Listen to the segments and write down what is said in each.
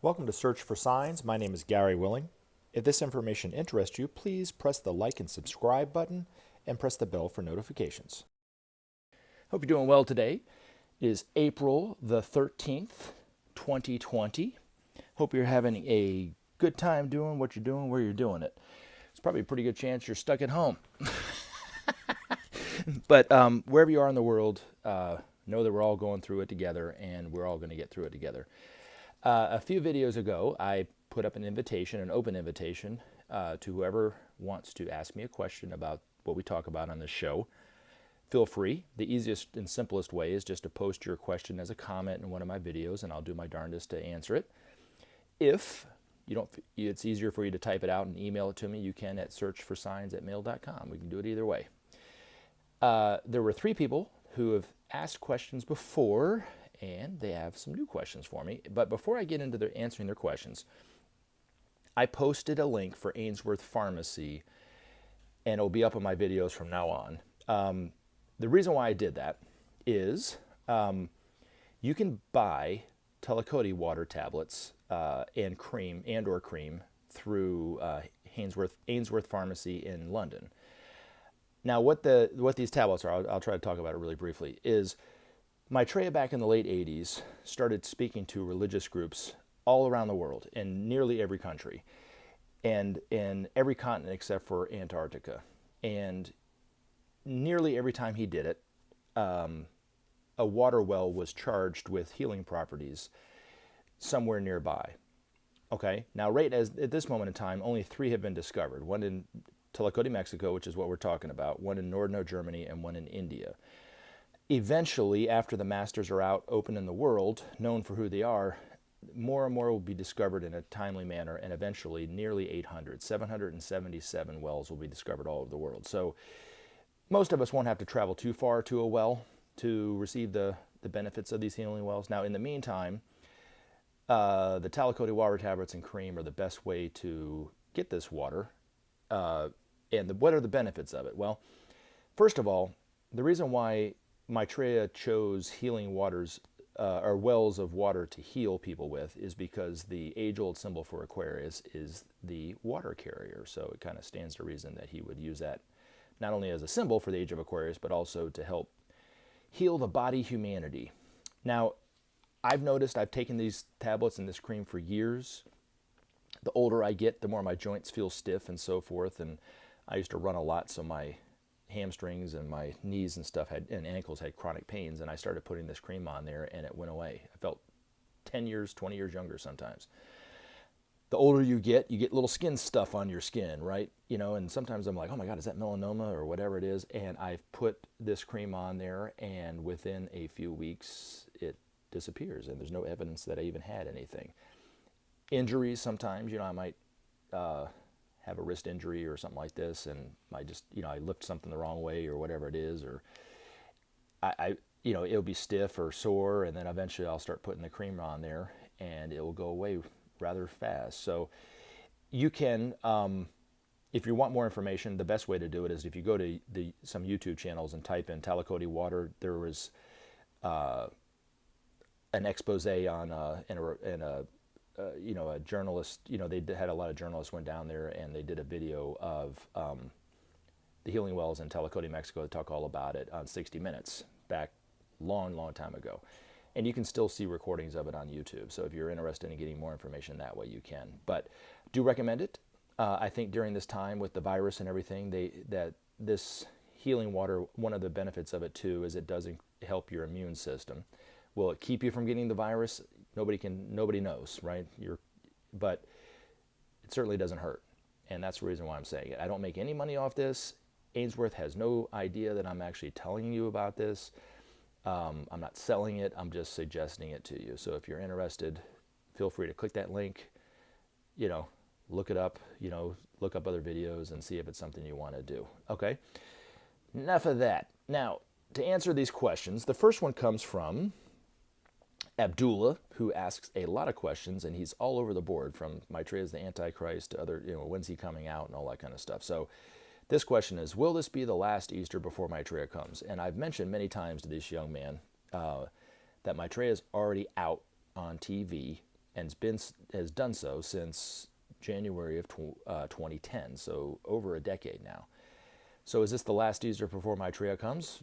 Welcome to Search for Signs. My name is Gary Willing. If this information interests you, please press the like and subscribe button and press the bell for notifications. Hope you're doing well today. It is April the 13th, 2020. Hope you're having a good time doing what you're doing where you're doing it. It's probably a pretty good chance you're stuck at home. But wherever you are in the world, know that we're all going through it together and we're all going to get through it together. A few videos ago, I put up an invitation, an open invitation, to whoever wants to ask me a question about what we talk about on this show. Feel free. The easiest and simplest way is just to post your question as a comment in one of my videos, and I'll do my darndest to answer it. If you don't, it's easier for you to type it out and email it to me, you can at searchforsigns@mail.com. We can do it either way. There were 3 people who have asked questions before, and they have some new questions for me. But before I get into answering their questions, I posted a link for Ainsworths Pharmacy, and it'll be up on my videos from now on. The reason why I did that is you can buy Telecody water tablets and Creme through Ainsworths Pharmacy in London. Now, what these tablets are, I'll try to talk about it really briefly, is Maitreya back in the late 80s started speaking to religious groups all around the world, in nearly every country, and in every continent except for Antarctica. And nearly every time he did it, a water well was charged with healing properties somewhere nearby. Okay, now at this moment in time, only 3 have been discovered. One in Telecody, Mexico, which is what we're talking about, one in Northern Germany, and one in India. Eventually, after the masters are out open in the world, known for who they are, more and more will be discovered in a timely manner, and eventually nearly 777 wells will be discovered all over the world. So most of us won't have to travel too far to a well to receive the benefits of these healing wells. Now, in the meantime, the Telecody water tablets and Creme are the best way to get this water. What are the benefits of it? Well, first of all, the reason why Maitreya chose healing waters or wells of water to heal people with is because the age-old symbol for Aquarius is the water carrier. So it kind of stands to reason that he would use that not only as a symbol for the age of Aquarius, but also to help heal the body humanity. Now, I've noticed I've taken these tablets and this Creme for years. The older I get, the more my joints feel stiff and so forth. And I used to run a lot, so my hamstrings and my knees and stuff and ankles had chronic pains, and I started putting this Creme on there and it went away. I felt 10 years, 20 years younger sometimes. The older you get little skin stuff on your skin, right? And sometimes I'm like, oh my God, is that melanoma or whatever it is? And I've put this Creme on there, and within a few weeks it disappears, and there's no evidence that I even had anything. Injuries sometimes, I might have a wrist injury or something like this, and I lift something the wrong way or whatever it is, or it'll be stiff or sore, and then eventually I'll start putting the Creme on there and it will go away rather fast. So you can, if you want more information, the best way to do it is if you go to some YouTube channels and type in Telecody water. There was an expose on a journalist, they had a lot of journalists went down there and they did a video of the healing wells in Telecody, Mexico. They talk all about it on 60 Minutes back long time ago. And you can still see recordings of it on YouTube. So if you're interested in getting more information that way, you can. But do recommend it. I think during this time with the virus and everything, that this healing water, one of the benefits of it too is it does help your immune system. Will it keep you from getting the virus? Nobody knows, right? But it certainly doesn't hurt, and that's the reason why I'm saying it. I don't make any money off this. Ainsworth has no idea that I'm actually telling you about this. I'm not selling it. I'm just suggesting it to you. So if you're interested, feel free to click that link. Look it up. Look up other videos and see if it's something you want to do. Okay. Enough of that. Now, to answer these questions, the first one comes from Abdullah, who asks a lot of questions, and he's all over the board, from Maitreya's the Antichrist to other, when's he coming out and all that kind of stuff. So this question is, will this be the last Easter before Maitreya comes? And I've mentioned many times to this young man that Maitreya is already out on TV and has done so since January of 2010, so over a decade now. So is this the last Easter before Maitreya comes?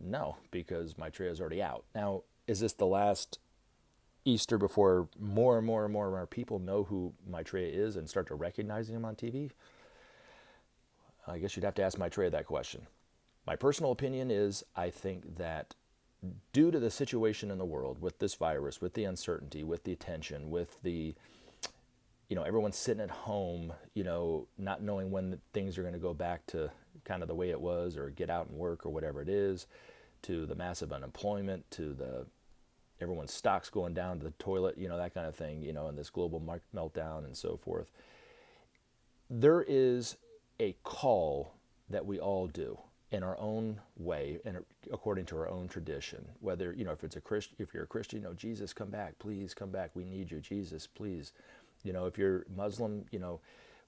No, because Maitreya is already out. Now, is this the last Easter before more and more and more and more people know who Maitreya is and start to recognize him on TV? I guess you'd have to ask Maitreya that question. My personal opinion is I think that due to the situation in the world with this virus, with the uncertainty, with the tension, with the, everyone's sitting at home, not knowing when things are going to go back to kind of the way it was or get out and work or whatever it is, to the massive unemployment, to the everyone's stocks going down to the toilet, that kind of thing, and this global meltdown and so forth. There is a call that we all do in our own way and according to our own tradition. Whether, if you're a Christian, Jesus, come back, please come back. We need you, Jesus, please. If you're Muslim,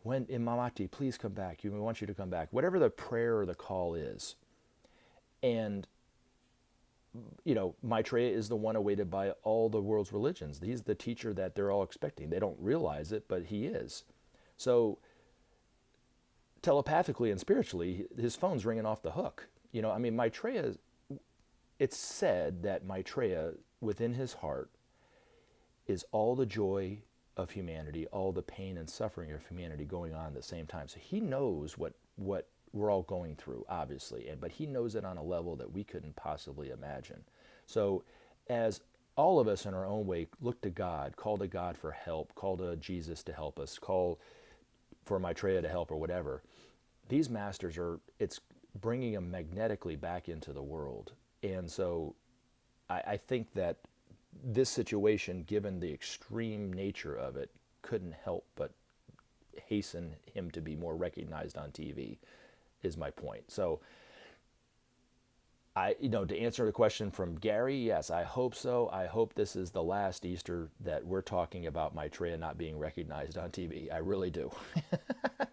when Imamati, please come back. We want you to come back. Whatever the prayer or the call is. And Maitreya is the one awaited by all the world's religions. He's the teacher that they're all expecting. They don't realize it, but he is. So telepathically and spiritually, his phone's ringing off the hook. Maitreya, it's said that Maitreya, within his heart, is all the joy of humanity, all the pain and suffering of humanity going on at the same time. So he knows what we're all going through, obviously, but he knows it on a level that we couldn't possibly imagine. So as all of us in our own way look to God, call to God for help, call to Jesus to help us, call for Maitreya to help or whatever, these masters it's bringing them magnetically back into the world. And so I think that this situation, given the extreme nature of it, couldn't help but hasten him to be more recognized on TV, is my point. So to answer the question from Gary, yes, I hope so. I hope this is the last Easter that we're talking about Maitreya not being recognized on TV. I really do.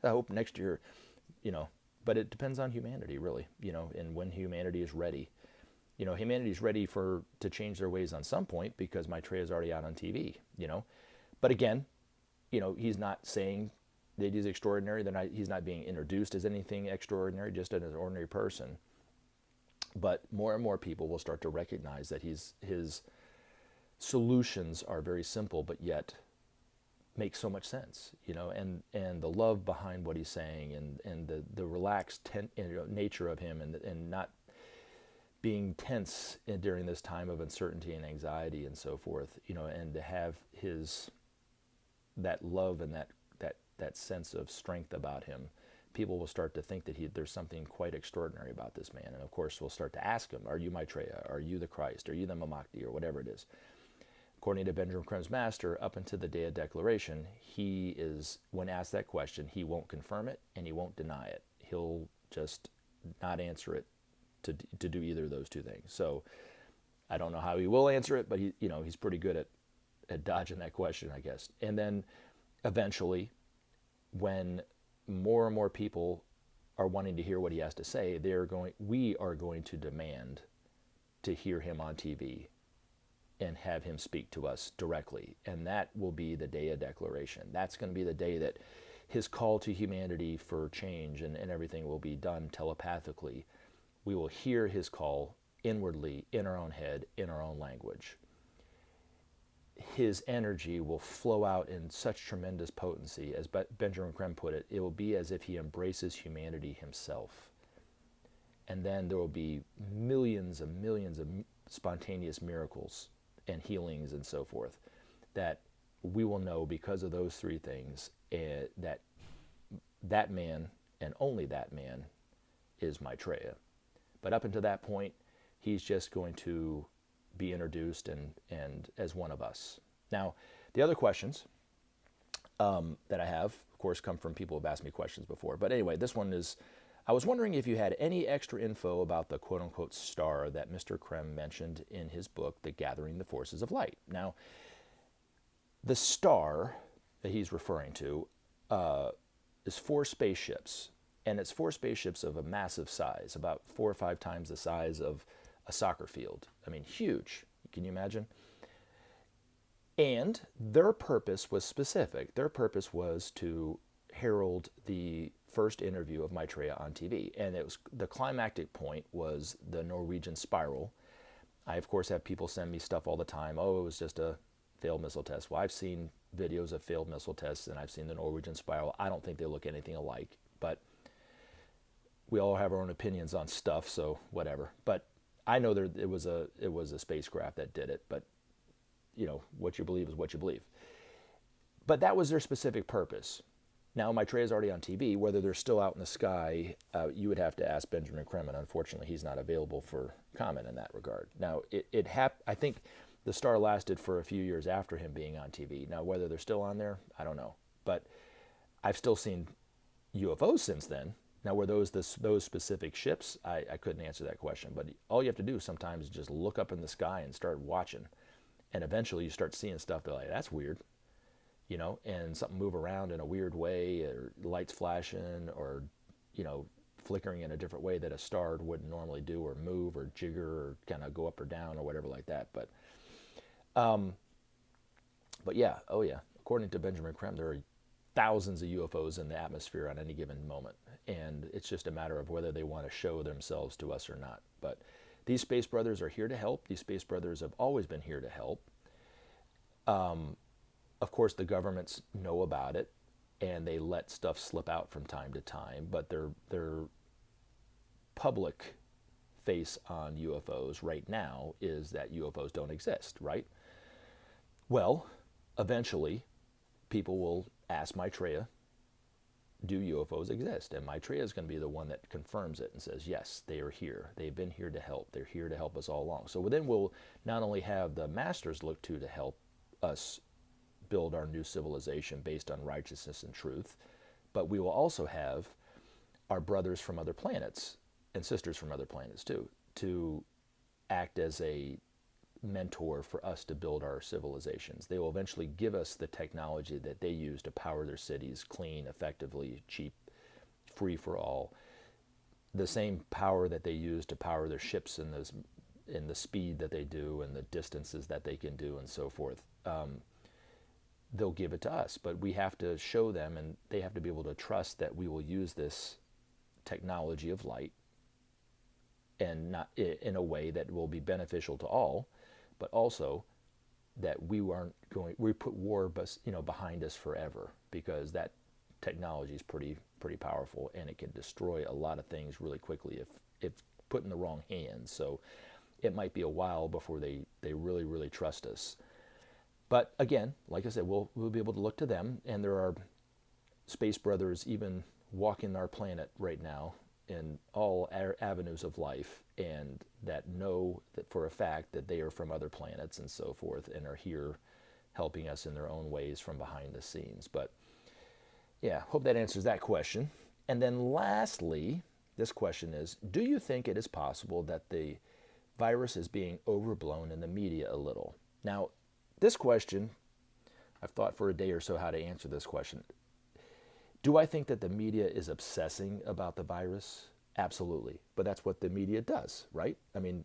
I hope next year, but it depends on humanity, really, and when humanity is ready. Humanity is ready to change their ways on some point because Maitreya is already out on TV, But again, he's not saying that he's extraordinary. He's not being introduced as anything extraordinary, just as an ordinary person. But more and more people will start to recognize that his solutions are very simple, but yet make so much sense, and the love behind what he's saying, and the relaxed nature of him, and not being tense during this time of uncertainty and anxiety and so forth, and to have that love and that sense of strength about him. People will start to think that there's something quite extraordinary about this man. And of course, we'll start to ask him, are you Maitreya? Are you the Christ? Are you the Mamakti? Or whatever it is. According to Benjamin Creme's master, up until the day of declaration, when asked that question, he won't confirm it and he won't deny it. He'll just not answer it to do either of those two things. So I don't know how he will answer it, but he's pretty good at dodging that question, I guess. And then eventually, when more and more people are wanting to hear what he has to say, we are going to demand to hear him on TV and have him speak to us directly. And that will be the day of declaration. That's going to be the day that his call to humanity for change and everything will be done telepathically. We will hear his call inwardly, in our own head, in our own language. His energy will flow out in such tremendous potency, as Benjamin Creme put it. It will be as if he embraces humanity himself. And then there will be millions and millions of spontaneous miracles and healings and so forth that we will know because of those three things, that man and only that man is Maitreya. But up until that point, he's just going to be introduced and as one of us. Now, the other questions that I have, of course, come from people who have asked me questions before. But anyway, this one is, I was wondering if you had any extra info about the quote-unquote star that Mr. Creme mentioned in his book, The Gathering the Forces of Light. Now, the star that he's referring to is 4 spaceships. And it's 4 spaceships of a massive size, about 4 or 5 times the size of a soccer field. I mean, huge. Can you imagine? And their purpose was specific. Their purpose was to herald the first interview of Maitreya on TV. And it was the climactic point was the Norwegian spiral. I, of course, have people send me stuff all the time. Oh, it was just a failed missile test. Well, I've seen videos of failed missile tests, and I've seen the Norwegian spiral. I don't think they look anything alike, but we all have our own opinions on stuff, so whatever. But I know it was a spacecraft that did it, but you know, what you believe is what you believe. But that was their specific purpose. Now, Maitreya is already on TV. Whether they're still out in the sky, you would have to ask Benjamin Creme, and unfortunately, he's not available for comment in that regard. Now, I think the star lasted for a few years after him being on TV. Now, whether they're still on there, I don't know. But I've still seen UFOs since then. Now, were those specific ships? I couldn't answer that question. But all you have to do sometimes is just look up in the sky and start watching. And eventually you start seeing stuff that like, that's weird, you know, and something move around in a weird way, or lights flashing, or, you know, flickering in a different way that a star wouldn't normally do, or move, or jigger, or kind of go up or down, or whatever like that. But yeah, oh yeah, according to Benjamin Creme, there are thousands of UFOs in the atmosphere on any given moment, and it's just a matter of whether they want to show themselves to us or not. But these space brothers are here to help. These space brothers have always been here to help. Of course, the governments know about it, and they let stuff slip out from time to time, but their public face on UFOs right now is that UFOs don't exist, right? Well, eventually, people will ask Maitreya, do UFOs exist? And Maitreya is going to be the one that confirms it and says, yes, they are here. They've been here to help. They're here to help us all along. So then we'll not only have the masters look to help us build our new civilization based on righteousness and truth, but we will also have our brothers from other planets and sisters from other planets too, to act as a mentor for us to build our civilizations. They will eventually give us the technology that they use to power their cities clean, effectively, cheap, free for all. The same power that they use to power their ships in the speed that they do and the distances that they can do and so forth. They'll give it to us, but we have to show them, and they have to be able to trust that we will use this technology of light and not in a way that will be beneficial to all, but also that we put war, behind us forever, because that technology is pretty powerful, and it can destroy a lot of things really quickly if put in the wrong hands. So it might be a while before they really, really trust us. But again, like I said, we'll be able to look to them, and there are space brothers even walking our planet right now in all avenues of life, and that know that for a fact that they are from other planets and so forth, and are here helping us in their own ways from behind the scenes. But yeah, hope that answers that question. And then lastly, this question is, do you think it is possible that the virus is being overblown in the media a little? Now, this question, I've thought for a day or so how to answer this question. Do I think that the media is obsessing about the virus? Absolutely. But that's what the media does, right? I mean,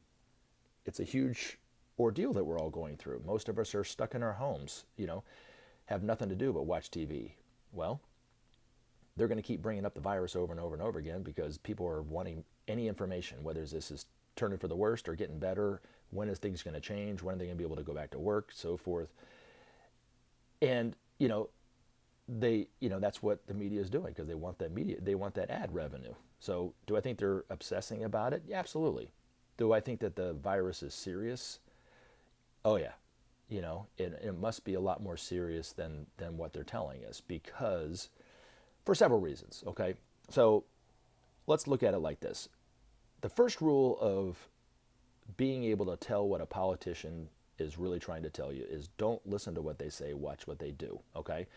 it's a huge ordeal that we're all going through. Most of us are stuck in our homes, have nothing to do but watch TV. Well, they're going to keep bringing up the virus over and over and over again because people are wanting any information, whether this is turning for the worst or getting better. When is things going to change? When are they going to be able to go back to work? So forth. And, that's what the media is doing, because they want that ad revenue. So do I think they're obsessing about it? Yeah, absolutely. Do I think that the virus is serious? Oh yeah. It must be a lot more serious than what they're telling us, because for several reasons. Okay. So let's look at it like this. The first rule of being able to tell what a politician is really trying to tell you is don't listen to what they say, watch what they do, okay?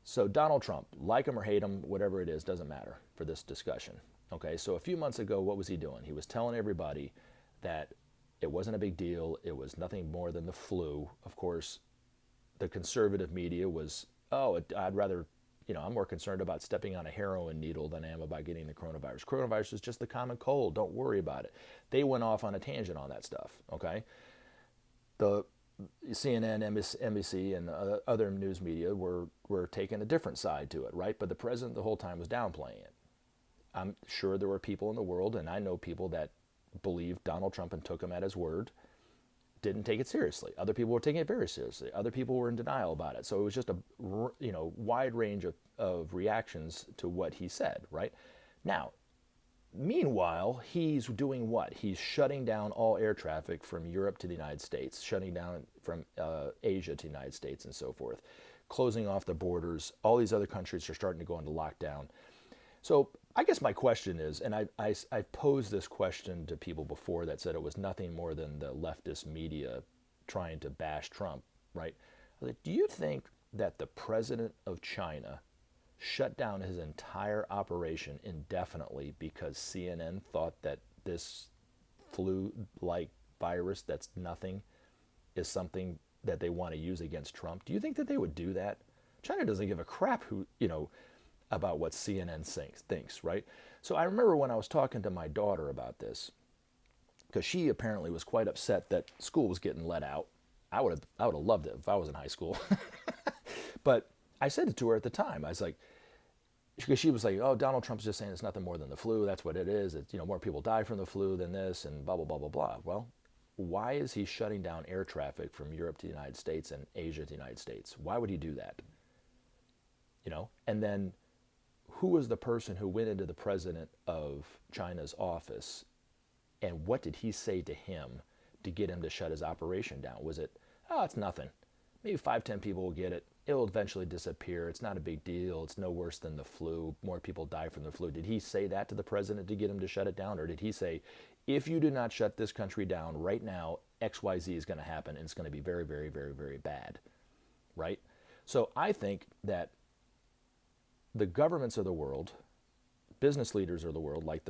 So Donald Trump, like him or hate him, whatever it is, doesn't matter for this discussion, okay? So a few months ago, what was he doing? He was telling everybody that it wasn't a big deal, it was nothing more than the flu. Of course, the conservative media was, I'd rather, I'm more concerned about stepping on a heroin needle than I am about getting the coronavirus. Coronavirus is just the common cold. Don't worry about it. They went off on a tangent on that stuff, okay? CNN, NBC, and other news media were taking a different side to it, right? But the president the whole time was downplaying it. I'm sure there were people in the world, and I know people that believed Donald Trump and took him at his word, didn't take it seriously. Other people were taking it very seriously. Other people were in denial about it. So it was just a wide range of reactions to what he said, right? Now, meanwhile, he's doing what? He's shutting down all air traffic from Europe to the United States, shutting down from Asia to the United States and so forth, closing off the borders. All these other countries are starting to go into lockdown. So I guess my question is, and I've posed this question to people before that said it was nothing more than the leftist media trying to bash Trump, right? I was like, do you think that the president of China shut down his entire operation indefinitely because CNN thought that this flu-like virus that's nothing is something that they want to use against Trump? Do you think that they would do that? China doesn't give a crap about what CNN thinks, right? So I remember when I was talking to my daughter about this, because she apparently was quite upset that school was getting let out. I would have loved it if I was in high school. But I said it to her at the time. I was like, because she was like, oh, Donald Trump's just saying it's nothing more than the flu. That's what it is. It's, more people die from the flu than this and blah, blah, blah, blah, blah. Well, why is he shutting down air traffic from Europe to the United States and Asia to the United States? Why would he do that? And then who was the person who went into the president of China's office, and what did he say to him to get him to shut his operation down? Was it, oh, it's nothing. Maybe 5-10 people will get it. It'll eventually disappear. It's not a big deal. It's no worse than the flu. More people die from the flu. Did he say that to the president to get him to shut it down? Or did he say, if you do not shut this country down right now, XYZ is going to happen, and it's going to be very, very, very, very bad, right? So I think that the governments of the world, business leaders of the world, like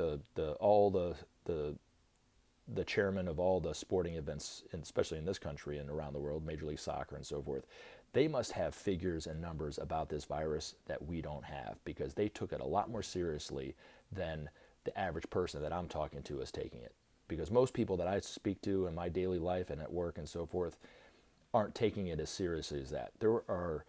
all the chairman of all the sporting events, especially in this country and around the world, Major League Soccer and so forth, they must have figures and numbers about this virus that we don't have, because they took it a lot more seriously than the average person that I'm talking to is taking it. Because most people that I speak to in my daily life and at work and so forth aren't taking it as seriously as that. There are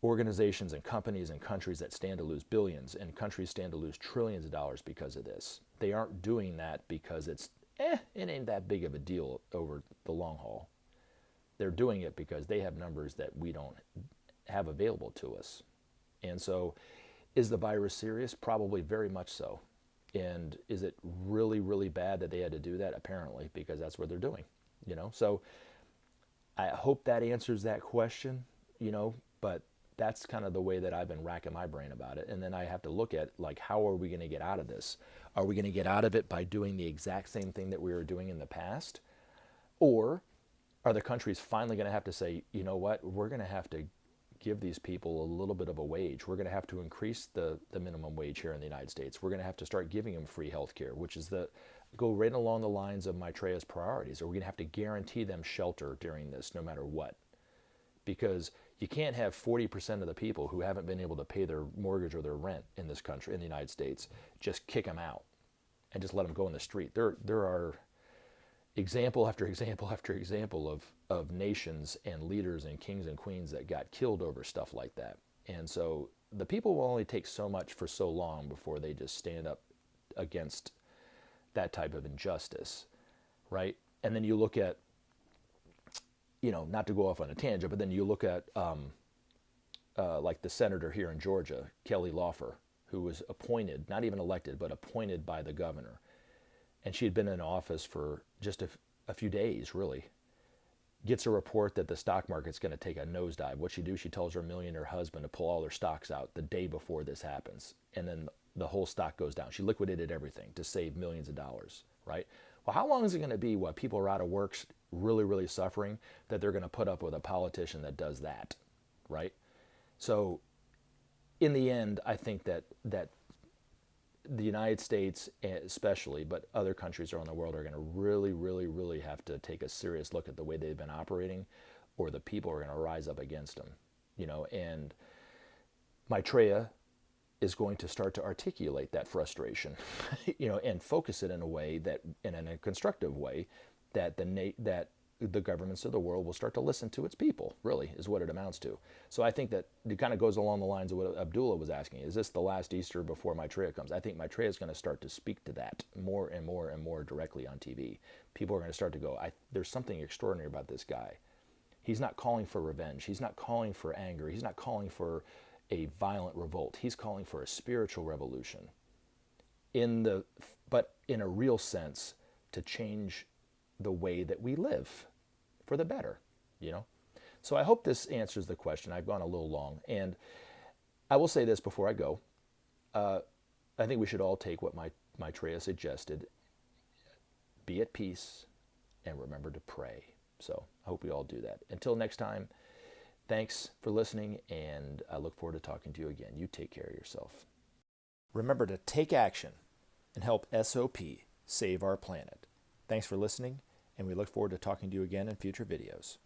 organizations and companies and countries that stand to lose billions, and countries stand to lose trillions of dollars because of this. They aren't doing that because it ain't that big of a deal over the long haul. They're doing it because they have numbers that we don't have available to us. And so, is the virus serious? Probably very much so. And is it really, really bad that they had to do that? Apparently, because that's what they're doing. So I hope that answers that question, but that's kind of the way that I've been racking my brain about it. And then I have to look at, like, how are we going to get out of this? Are we going to get out of it by doing the exact same thing that we were doing in the past? Or are the countries finally going to have to say, you know what, we're going to have to give these people a little bit of a wage. We're going to have to increase the minimum wage here in the United States. We're going to have to start giving them free health care, which is go right along the lines of Maitreya's priorities. Or we're going to have to guarantee them shelter during this no matter what. Because you can't have 40% of the people who haven't been able to pay their mortgage or their rent in this country, in the United States, just kick them out and just let them go in the street. There are example after example after example of nations and leaders and kings and queens that got killed over stuff like that. And so the people will only take so much for so long before they just stand up against that type of injustice, right? And then you look at, not to go off on a tangent, but then you look at like the senator here in Georgia, Kelly Loeffler, who was appointed, not even elected, but appointed by the governor. And she had been in office for just a few days, really. Gets a report that the stock market's going to take a nosedive. What she do? She tells her millionaire husband to pull all their stocks out the day before this happens. And then the whole stock goes down. She liquidated everything to save millions of dollars, right? Well, how long is it going to be while people are out of work, really, really suffering, that they're going to put up with a politician that does that, right? So in the end, I think that the United States especially, but other countries around the world, are going to really, really, really have to take a serious look at the way they've been operating, or the people are going to rise up against them, and Maitreya is going to start to articulate that frustration, and focus it in a way that, in a constructive way, that the governments of the world will start to listen to its people, really, is what it amounts to. So I think that it kind of goes along the lines of what Abdullah was asking. Is this the last Easter before Maitreya comes? I think Maitreya is going to start to speak to that more and more and more directly on TV. People are going to start to go, there's something extraordinary about this guy. He's not calling for revenge. He's not calling for anger. He's not calling for a violent revolt. He's calling for a spiritual revolution, but in a real sense, to change the way that we live for the better, So I hope this answers the question. I've gone a little long. And I will say this before I go. I think we should all take what Maitreya suggested. Be at peace and remember to pray. So I hope we all do that. Until next time, thanks for listening, and I look forward to talking to you again. You take care of yourself. Remember to take action and help SOP save our planet. Thanks for listening, and we look forward to talking to you again in future videos.